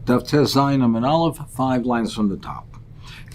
Daf Tes Zayin Amud Aleph, 5 lines from the top.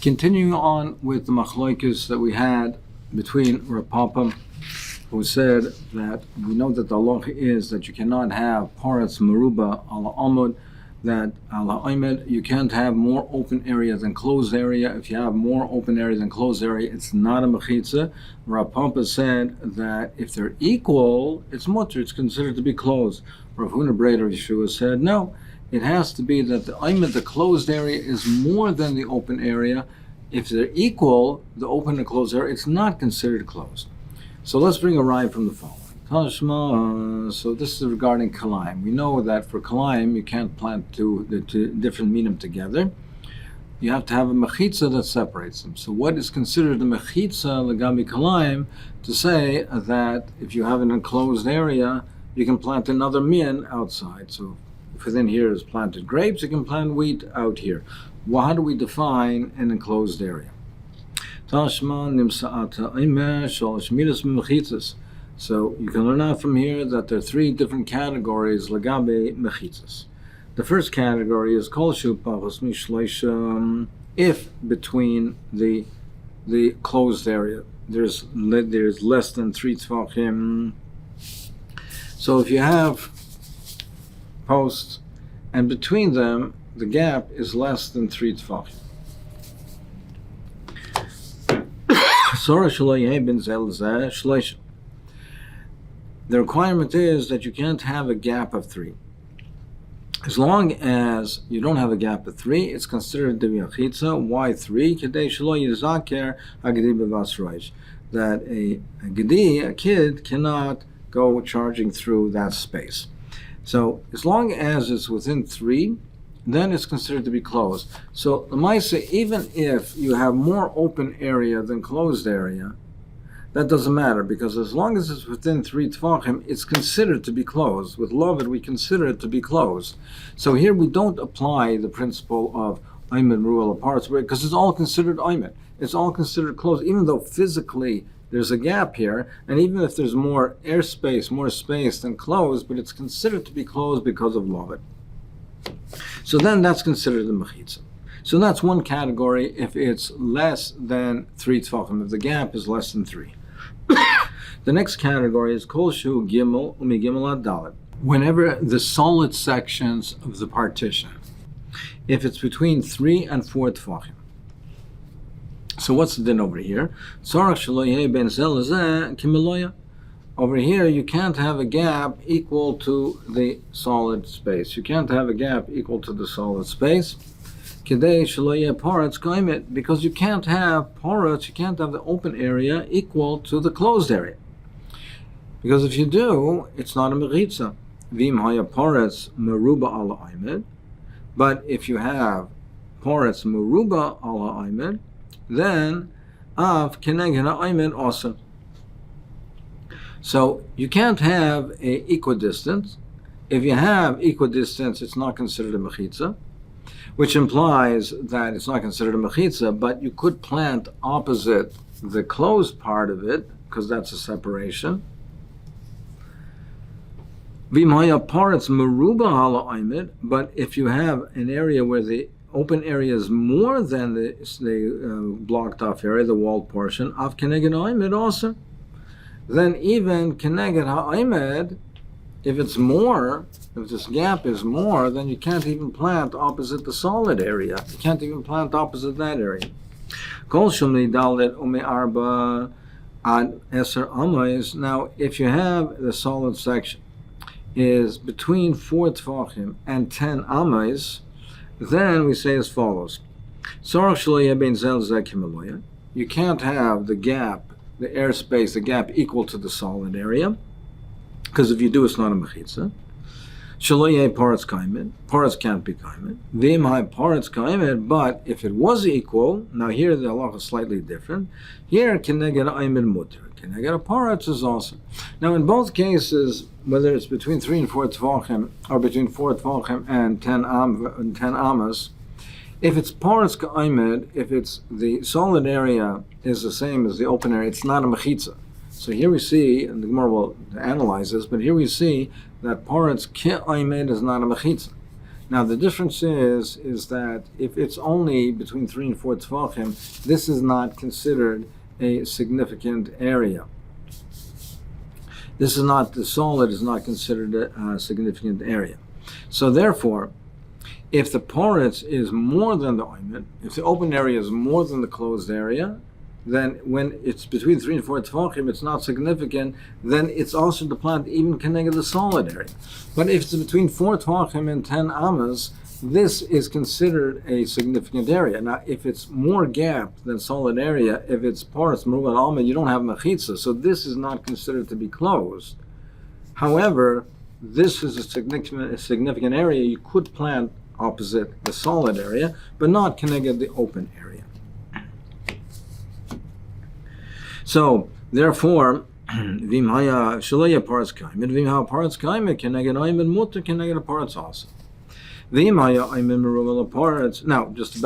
Continuing on with the machlokes that we had between Rav Papa, who said that we know that the halacha is that you cannot have paretz meruba ala amud, that ala aymed, you can't have more open area than closed area. If you have more open area than closed area, it's not a mechitza. Rav Papa said that if they're equal, it's mutter, it's considered to be closed. Rav Huna Breder Yeshua said no. It has to be that the aymed, the closed area, is more than the open area. If they're equal, the open and closed area, it's not considered closed. So let's bring a ride from the following. Tashma. So this is regarding kalaim. We know that for kalaim, you can't plant two different minim together. You have to have a mechitza that separates them. So what is considered a mechitza legabi kalaim? To say that if you have an enclosed area, you can plant another min outside. So if within here is planted grapes, you can plant wheat out here. Well, how do we define an enclosed area? So you can learn out from here that there are 3 different categories legabe mechitzas. The first category is kol shu pachos mishleisha, if between the closed area there's less than 3 tvachim. So if you have posts and between them the gap is less than 3 tvachim. The requirement is that you can't have a gap of 3. As long as you don't have a gap of 3, it's considered to be a chitza. Why 3? That a gedi, a kid, cannot go charging through that space. So as long as it's within 3, then it's considered to be closed. So the Maisa, even if you have more open area than closed area, that doesn't matter, because as long as it's within 3 tvachim, it's considered to be closed. With Dovid, we consider it to be closed. So here we don't apply the principle of aymed rule apart, because it's all considered aymed. It's all considered closed, even though physically there's a gap here, and even if there's more airspace, more space than closed, but it's considered to be closed because of Dovid. So then that's considered a mechitza. So that's one category if it's less than 3 tvachim, if the gap is less than 3. The next category is kol shu gimel umi gimel ad dalet. Whenever the solid sections of the partition, if it's between 3 and 4 tvachim. So what's the din over here? Over here, you can't have a gap equal to the solid space. You can't have a gap equal to the solid space. Because you can't have parats, you can't have the open area equal to the closed area. Because if you do, it's not a meritza. Vim haya parats meruba ala aymed. But if you have parats meruba ala aymed, then av kenegena aymed also. So you can't have a equidistance. If you have equidistance, it's not considered a mechitza, which implies that it's not considered a mechitza, but you could plant opposite the closed part of it, because that's a separation. But if you have an area where the open area is more than the blocked off area, the walled portion, av keneged ha'aymed also, then even keneged ha'aymed, if it's more, if this gap is more, then you can't even plant opposite the solid area. You can't even plant opposite that area. Kol shumli dalet ume arba ad eser amayis. Now, if you have the solid section is between 4 tvachim and 10 amayis, then we say as follows. You can't have the gap, the airspace, the gap equal to the solid area, because if you do, it's not a mechitza. Parats can't be kaimed. Vim high parats kaimed, but if it was equal, now here the halacha is slightly different. Here keneged aymed mutter. Keneged parats is also. Now in both cases, whether it's between 3 and 4 tvachim or between 4 tvachim and 10 amas, if it's parats kaimed, if it's the solid area is the same as the open area, it's not a mechitza. So here we see, and the Gemara will analyze this, but here we see that parats ki aymed is not a mechitza. Now the difference is that if it's only between 3 and 4 tefachim, this is not considered a significant area. This is not, the solid is not considered a significant area. So therefore, if the poritz is more than the oimet, if the open area is more than the closed area, then when it's between 3 and 4 tefachim, it's not significant, then it's also the plant even connected the solid area. But if it's between 4 tefachim and 10 amas, this is considered a significant area. Now, if it's more gap than solid area, if it's porous, merubah alma, you don't have mechitza, so this is not considered to be closed. However, this is a significant area. You could plant opposite the solid area, but not connected the open area. So, therefore, vim haya shaloya parts kaimet, vim haya parts kaimet, connected oimet mutter, connected parts also. Vim haya oimet merubah parts. Now, just to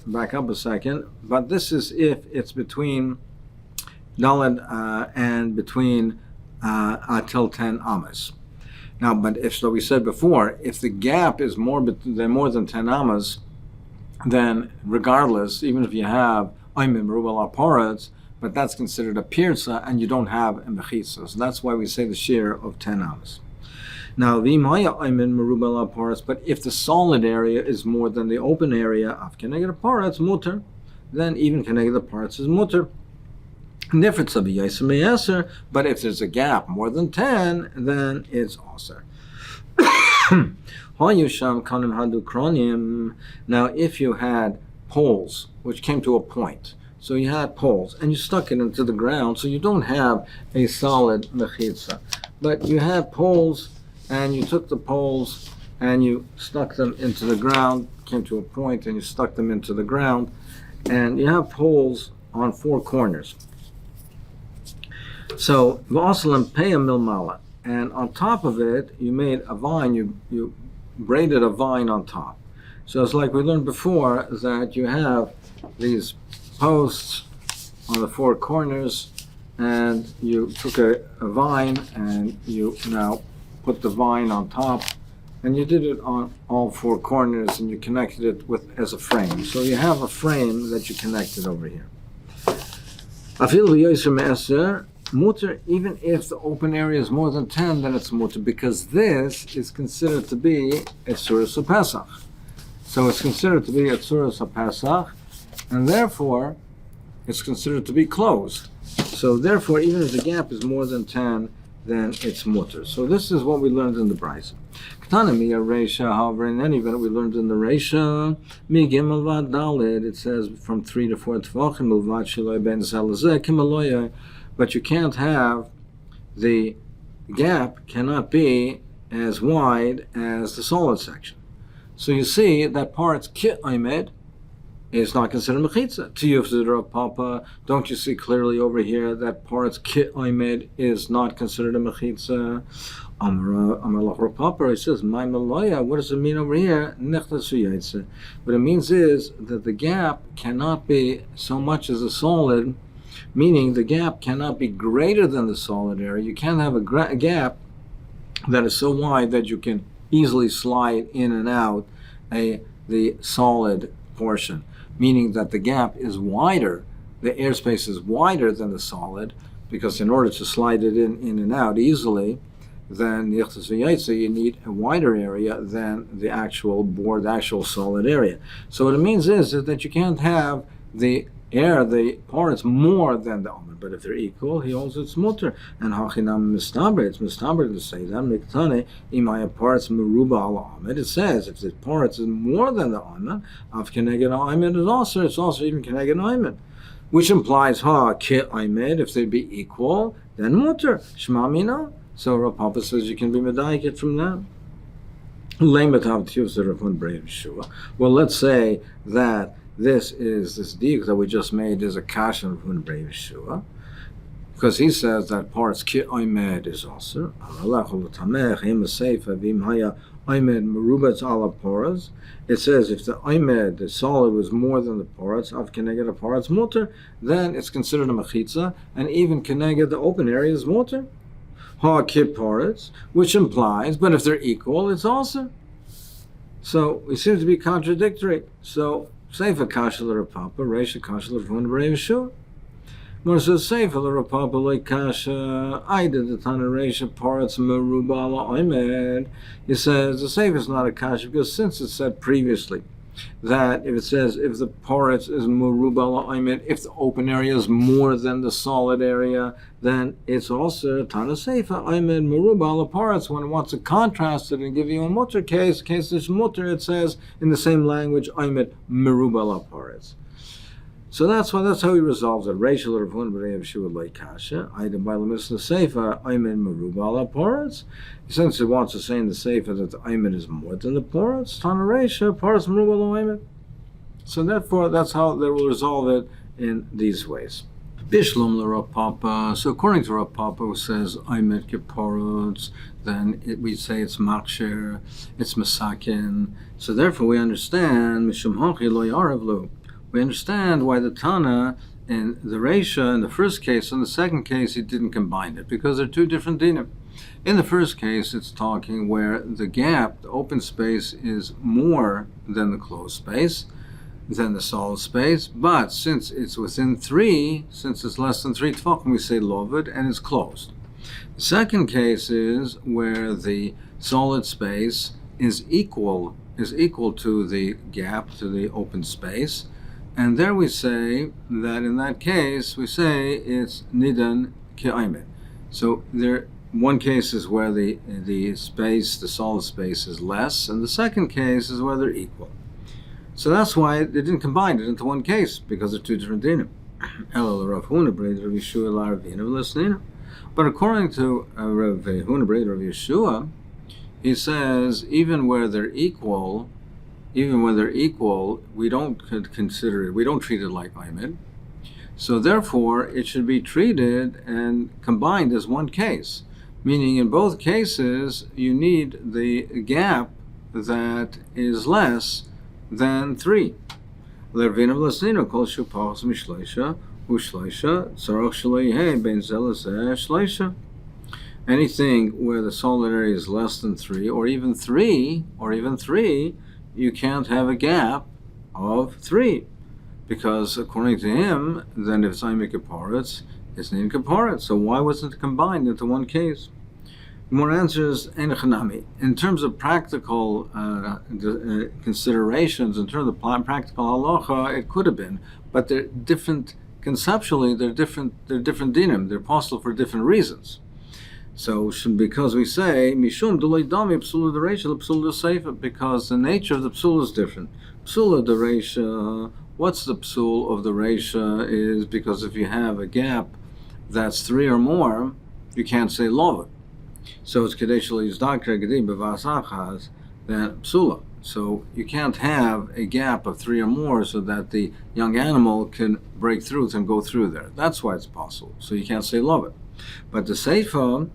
back up a second, but this is if it's between daled and between till 10 amas. Now, but if, so we said before, if the gap is more than 10 amas, then regardless, even if you have oimet merubah parts, but that's considered a pirza, and you don't have a mechitza. So that's why we say the shear of 10 amas. Now, v'imaya oimet merubah parts, but if the solid area is more than the open area of keneged parts mutter, then even keneged parts is mutter. But if there's a gap more than 10, then it's aser. Now, if you had poles which came to a point, so you had poles and you stuck it into the ground, so you don't have a solid mechitza, but you have poles and you took the poles and you stuck them into the ground, came to a point and you stuck them into the ground, and you have poles on 4 corners. So, and on top of it, you made a vine, you braided a vine on top. So it's like we learned before that you have these posts on the 4 corners, and you took a vine and you now put the vine on top, and you did it on all 4 corners, and you connected it as a frame. So you have a frame that you connected over here. Mutter, even if the open area is more than 10, then it's mutter, because this is considered to be a Tzuras HaPesach. So it's considered to be a Tzuras HaPesach, and therefore it's considered to be closed. So therefore, even if the gap is more than 10, then it's mutter. So this is what we learned in the Brisa. Ktanami Reisha, however, in any event, we learned in the Reisha, Mi Gimel Vad Daled, it says from 3 to 4 Tvachim, Milvad Shiloi Ben Zalazeh, Kimaloya, but you can't have, the gap cannot be as wide as the solid section. So you see that part's Kit Oimed is not considered mechitza. To Hofstedter Papa, don't you see clearly over here that part's Kit Oimed is not considered a mechitza? Amar Papa, he says, my Maloya, what does it mean over here? What it means is that the gap cannot be so much as a solid, meaning the gap cannot be greater than the solid area. You can't have a gap that is so wide that you can easily slide in and out the solid portion, meaning that the gap is wider, the airspace is wider than the solid, because in order to slide it in and out easily, then you need a wider area than the actual board, the actual solid area. So what it means is that you can't have the parts more than the almond, but if they're equal, he holds it's mutter. And hachinam mistaber, it's mistaber to say that miktane imaya parts meruba al almond. It says if the parts is more than the almond, of keneged almond is also, it's also even keneged almond, which implies ki almond, if they be equal, then mutter shma mina. So Rav Papa says you can be medayik from that. Well, let's say that this diuk that we just made is a kasha from Brei Yeshua, because he says that parts ki oimed is also. It says if the oimed, the solid, was more than the parts of keneged parts mutter, then it's considered a mechitza, and even keneged the open area is mutter. Ha ki parts, which implies, but if they're equal, it's also. So it seems to be contradictory. So Seifa Kasha Rav Papa, Reisha Kasha Rav Huna B'Rei Yeshua. More says Seifa Rav Papa like Kasha. I did the Tana Reisha parts Merubala Oimed. He says the Seifa is not a Kasha because since it said previously that if it says if the parts is Merubala Oimed, if the open area is more than the solid area, then it's also Tana Seifa Oimed Merubala parts. When it wants to contrast it and give you a mutter case there's mutter, it says in the same language Oimed Merubala parts. So that's how he resolves it. Rachel Rav Huna B'Rei Yeshua Lei Kasha. Item by Lemis the Seifa Ayman Merubala Parats. Since he wants to say in the Seifa that the Ayman is more than the Parats, Tana Reisha Parats Merubala Ayman. So therefore, that's how they will resolve it in these ways. Bishlom Rav Papa. So according to Rav Papa, who says Ayman Kiparats, then we say it's Maksher, it's Masakin. So therefore, we understand Mishum Hachi Lo Yaravlu. We understand why the Tana in the Reisha in the first case and the second case he didn't combine it, because they're two different dinim. In the first case, it's talking where the gap, the open space, is more than the closed space, than the solid space, but since it's within 3, since it's less than 3 tefachim, we say lovid, and it's closed. The second case is where the solid space is equal to the gap, to the open space. And there we say that in that case, we say it's nidan ke'aymed. So one case is where the space, the solid space is less, and the second case is where they're equal. So that's why they didn't combine it into one case, because they're two different dinim. But according to Rav Huna B'Rei Rav Yeshua, he says even where they're equal, we don't consider it, we don't treat it like Aymed. So therefore, it should be treated and combined as one case. Meaning in both cases, you need the gap that is less than 3. Anything where the solid area is less than 3, or even 3, you can't have a gap of 3, because according to him, then if it's Aymek Kaparetz, it's Nin Kaparetz. So why wasn't it combined into one case? More answers, Enechanami. In terms of practical considerations, in terms of practical halacha, it could have been, but they're different conceptually. They're different dinim. They're possible for different reasons. So because we say mishum dulei dami psula dereisha psula seifa, because the nature of the psula is different. Psula dereisha, what's the psul of the reisha is because if you have a gap that's 3 or more, you can't say lovet. So it's kadeshal yizdakra gedim bevasachas that psula. So you can't have a gap of 3 or more so that the young animal can break through and go through there. That's why it's possible. So you can't say lovet. But the seifa,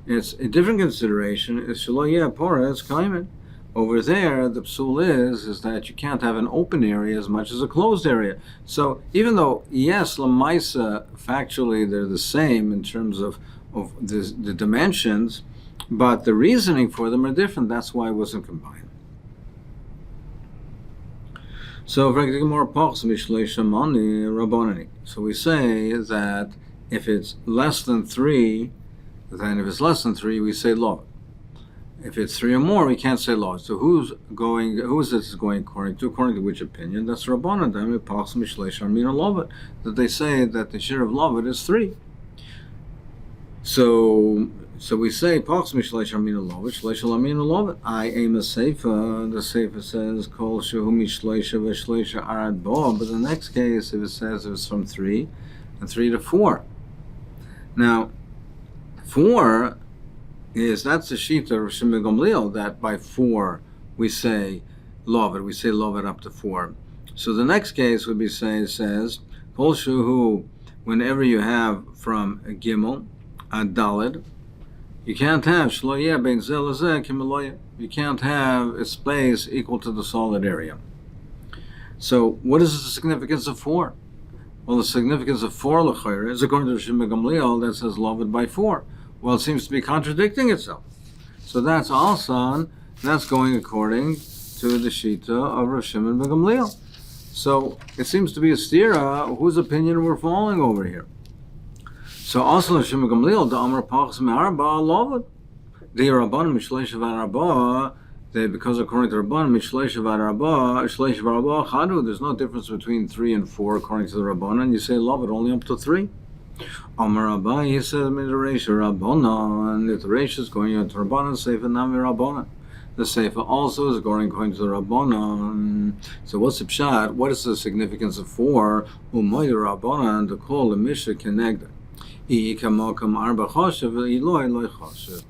it's a different consideration. It's shaloyeh porez kaimen. Over there, the psul is that you can't have an open area as much as a closed area. So even though, yes, lamaisa, factually they're the same in terms of the dimensions, but the reasoning for them are different. That's why it wasn't combined. So we say that if it's less than 3, then if it's less than 3, we say lo. If it's 3 or more, we can't say lo. So who is this going according to? According to which opinion? That's Rabbanan. That they say that the share of lovet is 3. So we say Yomi Masechet. The Seifa says Kol Shehumi Shleisha v'Shleisha Arad Bo. But the next case, if it says it's from 3 and 3 to 4. Now 4 that's the shita of Shimon Gamliel, that by 4 we say lovet. We say lovet up to 4. So the next case would be says Kol Shehu, whenever you have from a Gimel, a Daled, you can't have shloyeh bein zeh lezeh kimeloyeh. You can't have a space equal to the solid area. So what is the significance of 4? Well, the significance of 4 l'chayr is according to Shimon Gamliel that says lovet by 4. Well, it seems to be contradicting itself. So that's also, that's going according to the Shita of Rav Shimon ben Gamliel. So it seems to be a stira whose opinion we're following over here. So also Rav Shimon ben Gamliel, the Amar Pachas Me'arba Lovad. The Rabbanim Mishleish V'Arba, because according to Rabbanim Mishleish V'Arba, Shleish V'Arba Chadu, there's no difference between 3 and 4 according to the Rabbanim. You say Lovad only up to 3. Amar Rabba, he says Midrash Rabbanan. If the Reish is going into Rabbanan, Seifa Nami Rabbanan. The Seifa also is going according to the Rabbanan. So what's the pshat? What is the significance of 4? Umay Rabbanan to call the Misha Kenegda. Ikamakam Arba Choshev Eloi Eloi Choshev.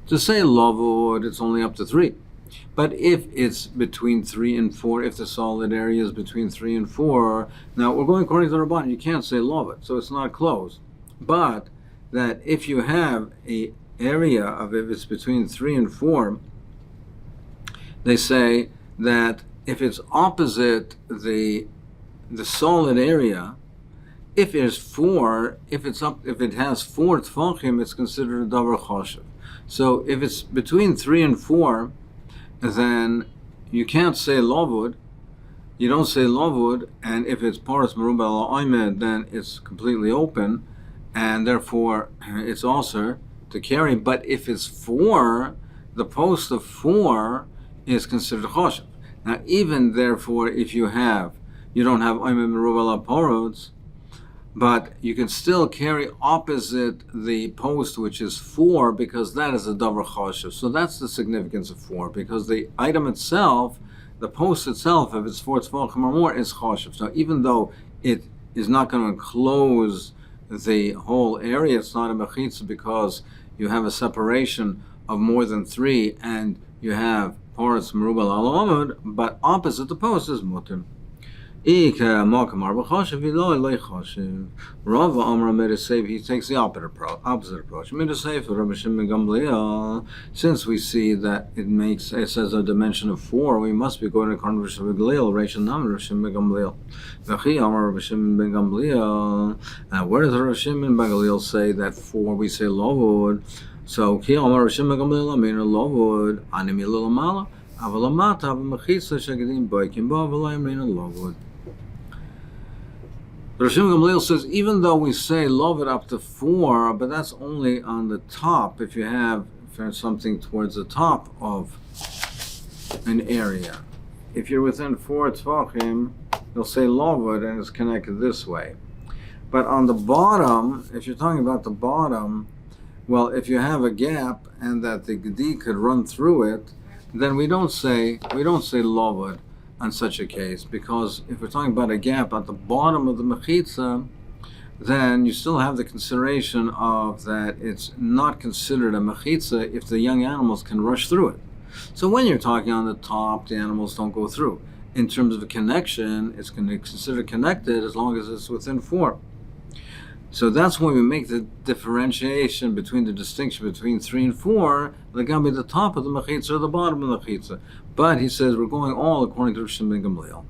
To say lavud, it's only up to 3. But if it's between 3 and 4, if the solid area is between 3 and 4, now we're going according to the Rabban, you can't say lavud, so it's not closed. But that if you have a area of, if it's between 3 and 4, they say that if it's opposite the solid area, if there's 4, if it has 4 tfachim, it's considered a davar choshev. So if it's between 3 and 4, then you can't say lavud. You don't say lavud, and if it's paras merubah al oimed, then it's completely open, and therefore it's also to carry. But if it's 4, the post of 4 is considered choshev. Now, even therefore, if you don't have oimed merubah al parods, but you can still carry opposite the post, which is 4, because that is a davar choshev. So that's the significance of 4, because the item itself, the post itself, if it's 4 tzvachim or more, is choshev. So even though it is not going to enclose the whole area, it's not a mechitza because you have a separation of more than 3, and you have paras merubah al amud, but opposite the post is mutim. Rav Amar Midasef, he takes the opposite approach. Midasef, Rabbi Shimon ben Gamliel, since we see that it says a dimension of 4, we must be going to Rabbi Shimon ben Gamliel, Rachel Nam, Rabbi Shimon ben Gamliel. V'chi Amar Rabbi Shimon ben Gamliel. Now, where does Rabbi Shimon ben Gamliel say that 4 we say lavud? So, Ki Amar Rabbi Shimon ben Gamliel, Amina lavud, Animi Lilamala, Avalamata, Avamachitza, Shagadim, Baikim, Bavalai, Amina lavud. Rav Shimon Gamliel says, even though we say love it up to 4, but that's only on the top, if there's something towards the top of an area. If you're within 4 tzvachim, you'll say love it, and it's connected this way. But on the bottom, if you're talking about the bottom, well, if you have a gap and that the gedi could run through it, then we don't say love it on such a case, because if we're talking about a gap at the bottom of the mechitza, then you still have the consideration of that it's not considered a mechitza if the young animals can rush through it. So when you're talking on the top, the animals don't go through. In terms of a connection, it's going to be considered connected as long as it's within 4. So that's when we make the differentiation between the distinction between 3 and 4. They're going to be the top of the mechitza or the bottom of the mechitza. But he says we're going all according to Rav Shimon ben Gamliel.